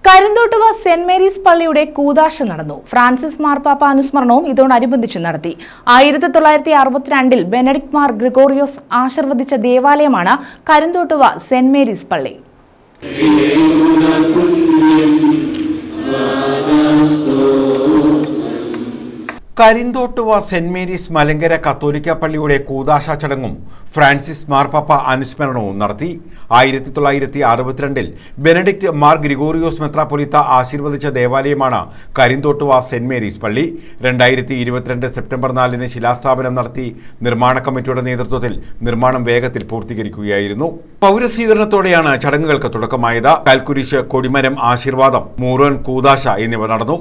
Karinthottuva saint Mary's പള്ളിയുടെ കൂദാശ നടന്നു. Francis മാർപ്പാപ്പ അനുസ്മരണവും ഇതോടനുബന്ധിച്ച് നടത്തി. 1962 ബെനഡിക്ട് മാർ ഗ്രിഗോറിയോസ് ആശീർവദിച്ച ദേവാലയമാണ് കരിന്തോട്ടുവ സെന്റ് മേരീസ് പള്ളി. കരിന്തോട്ടുവ സെന്റ് മേരീസ് മലങ്കര കത്തോലിക്ക പള്ളിയുടെ കൂദാശ ചടങ്ങും ഫ്രാൻസിസ് മാർപ്പാപ്പ അനുസ്മരണവും നടത്തി. 1962 ബെനഡിക്ട് മാർ ഗ്രിഗോറിയോസ് മെത്രാപ്പൊലീത്ത ആശീർവദിച്ച ദേവാലയമാണ് കരിന്തോട്ടുവ സെന്റ് മേരീസ് പള്ളി. 2022 സെപ്റ്റംബർ 4 ശിലാസ്ഥാപനം നടത്തി. നിർമ്മാണ കമ്മിറ്റിയുടെ നേതൃത്വത്തിൽ നിർമ്മാണം വേഗത്തിൽ പൂർത്തീകരിക്കുകയായിരുന്നു. പൗരസ്വീകരണത്തോടെയാണ് ചടങ്ങുകൾക്ക് തുടക്കമായത്. കൽക്കുരിശ്, കൊടിമരം, ആശീർവാദം, മൂറോൻ, കൂദാശ എന്നിവ നടന്നു.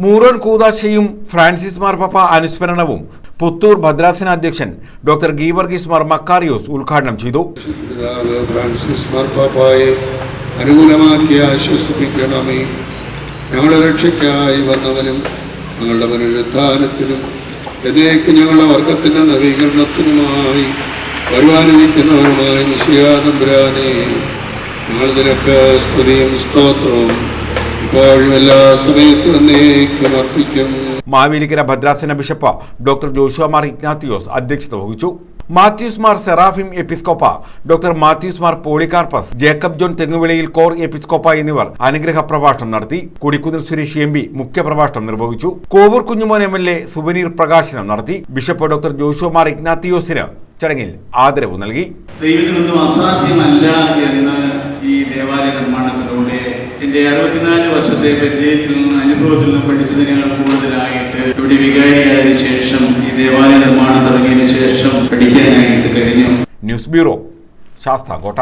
മൂറോൻ കൂദാശയും ഫ്രാൻസിസ് മാർപ്പാപ്പ അനുസ്മരണവും പുത്തൂർ ഭദ്രാസന അധ്യക്ഷൻ ഡോക്ടർ ഗീവർഗീസ് മാർ മക്കാറിയോസ് ഉദ്ഘാടനം ചെയ്തു. ഫ്രാൻസിസ് മാർപ്പാപ്പയെ അനുകൂലമാക്കി ആശ്വസിപ്പിക്കണമേ. ഞങ്ങളുടെ രക്ഷയ്ക്കായി വന്നവനും ഞങ്ങളുടെ പുനരുത്ഥാനത്തിനും എന്നേക്കും ഞങ്ങളുടെ വർഗത്തിന്റെ നവീകരണത്തിനുമായി വരുവാനിരിക്കുന്നവരുമായ നിശ്ചയാതമ്പുരാനെ ഞങ്ങൾ നിനക്ക് സ്തുതിയും സ്തോത്രവും ഇപ്പോഴും എല്ലാ സമയത്തും എന്നേക്കും അർപ്പിക്കും. മാവേലിക്കര ഭദ്രാസന bishop doctor Joshua Mar Ignatios അധ്യക്ഷത വഹിച്ചു. മാത്യൂസ് മാർ സെറാഫിം എപ്പിസ്കോപ്പ, doctor Mathews Mar Polycarpos, Jacob John Thenguvilayil കോർ എപ്പിസ്കോപ്പ എന്നിവർ അനുഗ്രഹ പ്രഭാഷണം നടത്തി. കൊടിക്കുന്നിൽ സുരേഷ് MP മുഖ്യപ്രഭാഷണം നിർവഹിച്ചു. കോവൂർ കുഞ്ഞുമോൻ MLA സുവനീർ പ്രകാശനം നടത്തി. ബിഷപ്പ് ഡോക്ടർ ജോഷുവ മാർ ഇഗ്നാത്തിയോസിന് ചടങ്ങിൽ ആദരവ് നൽകി. ദൈവത്തിനൊന്നും അസാധ്യമല്ല എന്ന് ഈ ദേവാലയ നിർമ്മാണത്തിലൂടെ എൻ്റെ 64 വർഷത്തെ പരിചയത്തിൽ നിന്നും അനുഭവത്തിൽ നിന്നും പഠിച്ചതിനേക്കാൾ കൂടുതലായിട്ട് ഇവിടെ വികാരിയായതിനു ശേഷം ഈ ദേവാലയ നിർമ്മാണം തുടങ്ങിയതിനു ശേഷം പഠിക്കാനായിട്ട് കഴിഞ്ഞു. News bureau, Sasthamkotta.